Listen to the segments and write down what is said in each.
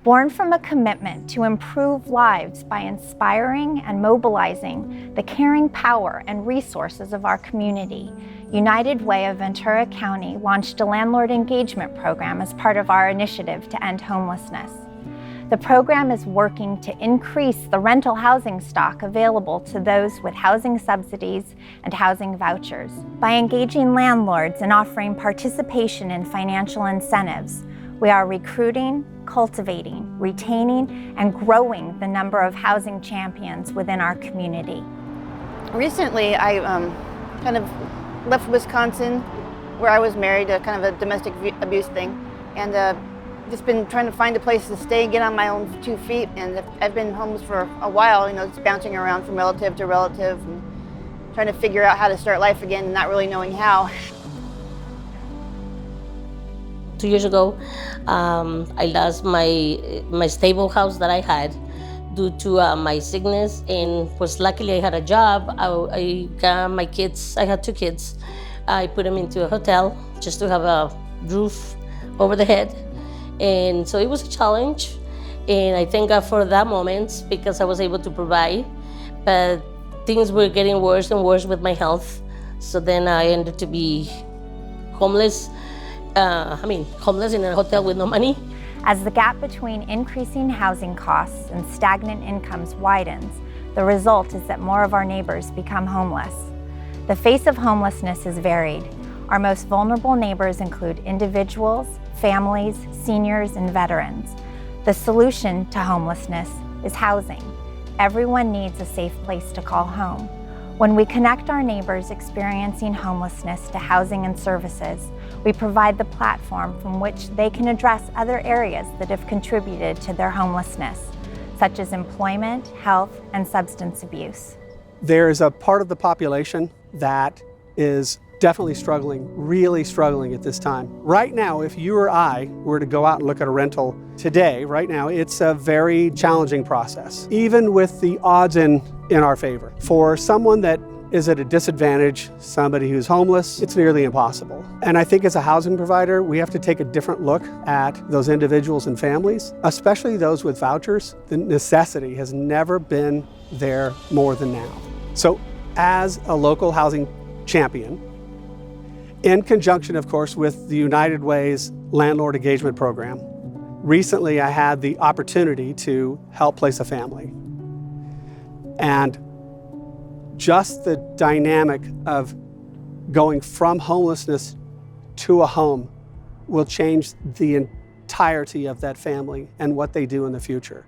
Born from a commitment to improve lives by inspiring and mobilizing the caring power and resources of our community, United Way of Ventura County launched a landlord engagement program as part of our initiative to end homelessness. The program is working to increase the rental housing stock available to those with housing subsidies and housing vouchers. By engaging landlords and offering participation in financial incentives, we are recruiting, cultivating, retaining, and growing the number of housing champions within our community. Recently, I kind of left Wisconsin, where I was married to kind of a domestic abuse thing, and just been trying to find a place to stay and get on my own 2 feet. And I've been homeless for a while, just bouncing around from relative to relative and trying to figure out how to start life again and not really knowing how. 2 years ago, I lost my stable house that I had due to my sickness, and was luckily I had a job. I got my kids. I had 2 kids. I put them into a hotel just to have a roof over the head, and so it was a challenge. And I thank God for that moment because I was able to provide. But things were getting worse and worse with my health. So then I ended to be homeless. Homeless in a hotel with no money. As the gap between increasing housing costs and stagnant incomes widens, the result is that more of our neighbors become homeless. The face of homelessness is varied. Our most vulnerable neighbors include individuals, families, seniors, and veterans. The solution to homelessness is housing. Everyone needs a safe place to call home. When we connect our neighbors experiencing homelessness to housing and services, we provide the platform from which they can address other areas that have contributed to their homelessness, such as employment, health, and substance abuse. There is a part of the population that is definitely struggling, really struggling at this time. Right now, if you or I were to go out and look at a rental today, right now, it's a very challenging process, even with the odds in our favor. For someone that is at a disadvantage, somebody who's homeless, it's nearly impossible. And I think as a housing provider, we have to take a different look at those individuals and families, especially those with vouchers. The necessity has never been there more than now. So as a local housing champion, in conjunction, of course, with the United Way's landlord engagement program, recently I had the opportunity to help place a family. And just the dynamic of going from homelessness to a home will change the entirety of that family and what they do in the future.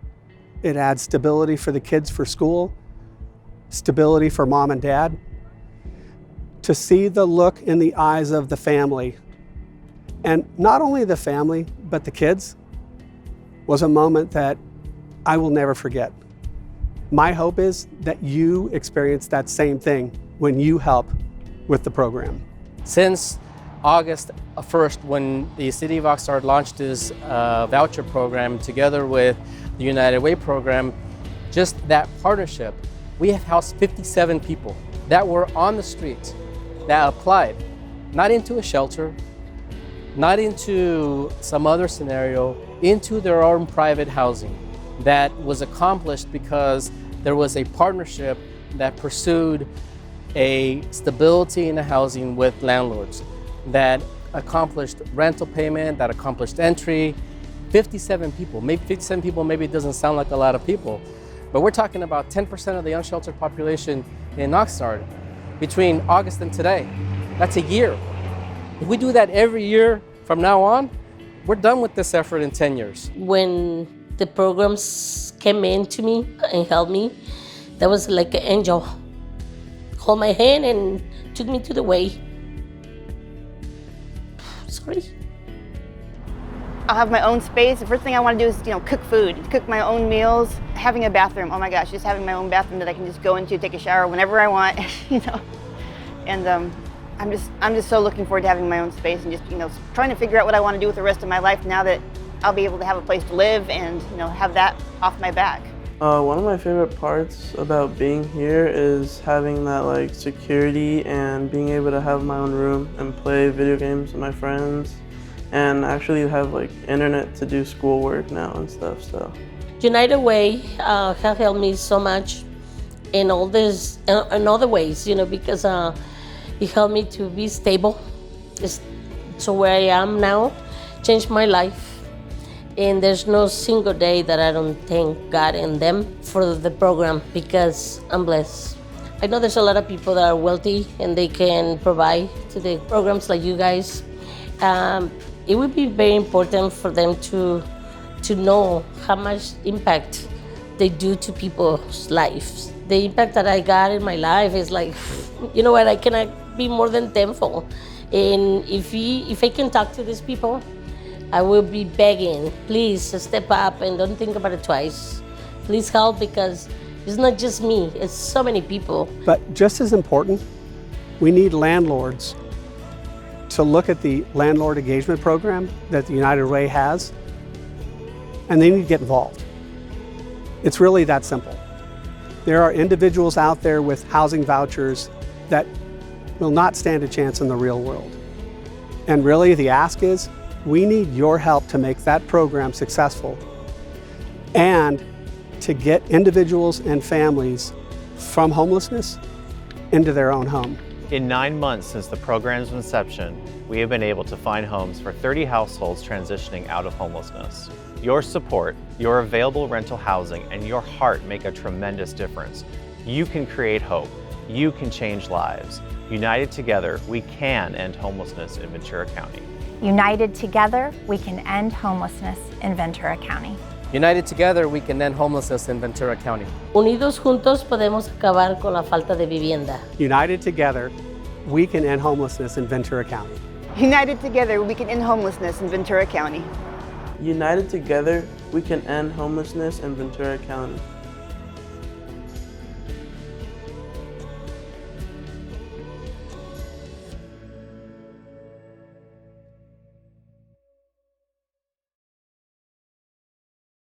It adds stability for the kids for school, stability for mom and dad. To see the look in the eyes of the family, and not only the family, but the kids, was a moment that I will never forget. My hope is that you experience that same thing when you help with the program. Since August 1st, when the City of Oxnard launched this voucher program together with the United Way program, just that partnership, we have housed 57 people that were on the street that applied, not into a shelter, not into some other scenario, into their own private housing. That was accomplished because there was a partnership that pursued a stability in the housing with landlords, that accomplished rental payment, that accomplished entry. 57 people, maybe 57 people, maybe it doesn't sound like a lot of people, but we're talking about 10% of the unsheltered population in Oxnard between August and today. That's a year. If we do that every year from now on, we're done with this effort in 10 years. When the programs came in to me and helped me, that was like an angel. Hold my hand and took me to the way. Sorry. I'll have my own space. The first thing I want to do is, cook food, cook my own meals, having a bathroom. Oh my gosh, just having my own bathroom that I can just go into, take a shower whenever I want, And I'm just so looking forward to having my own space and just, trying to figure out what I want to do with the rest of my life now that I'll be able to have a place to live and, have that off my back. One of my favorite parts about being here is having that security and being able to have my own room and play video games with my friends and actually have like internet to do schoolwork now and stuff. So United Way have helped me so much in all this, in other ways, because it helped me to be stable. So where I am now changed my life, and there's no single day that I don't thank God and them for the program, because I'm blessed. I know there's a lot of people that are wealthy and they can provide to the programs like you guys. It would be very important for them to know how much impact they do to people's lives. The impact that I got in my life is like, you know what, I cannot be more than thankful. And if I can talk to these people, I will be begging, please step up and don't think about it twice. Please help, because it's not just me, it's so many people. But just as important, we need landlords to look at the landlord engagement program that the United Way has, and they need to get involved. It's really that simple. There are individuals out there with housing vouchers that will not stand a chance in the real world. And really the ask is, we need your help to make that program successful and to get individuals and families from homelessness into their own home. In 9 months since the program's inception, we have been able to find homes for 30 households transitioning out of homelessness. Your support, your available rental housing, and your heart make a tremendous difference. You can create hope. You can change lives. United together, we can end homelessness in Ventura County. United together, we can end homelessness in Ventura County. United together, we can end homelessness in Ventura County. Unidos juntos podemos acabar con la falta de vivienda. United together, we can end homelessness in Ventura County. United together, we can end homelessness in Ventura County. united together, we can end homelessness in Ventura County.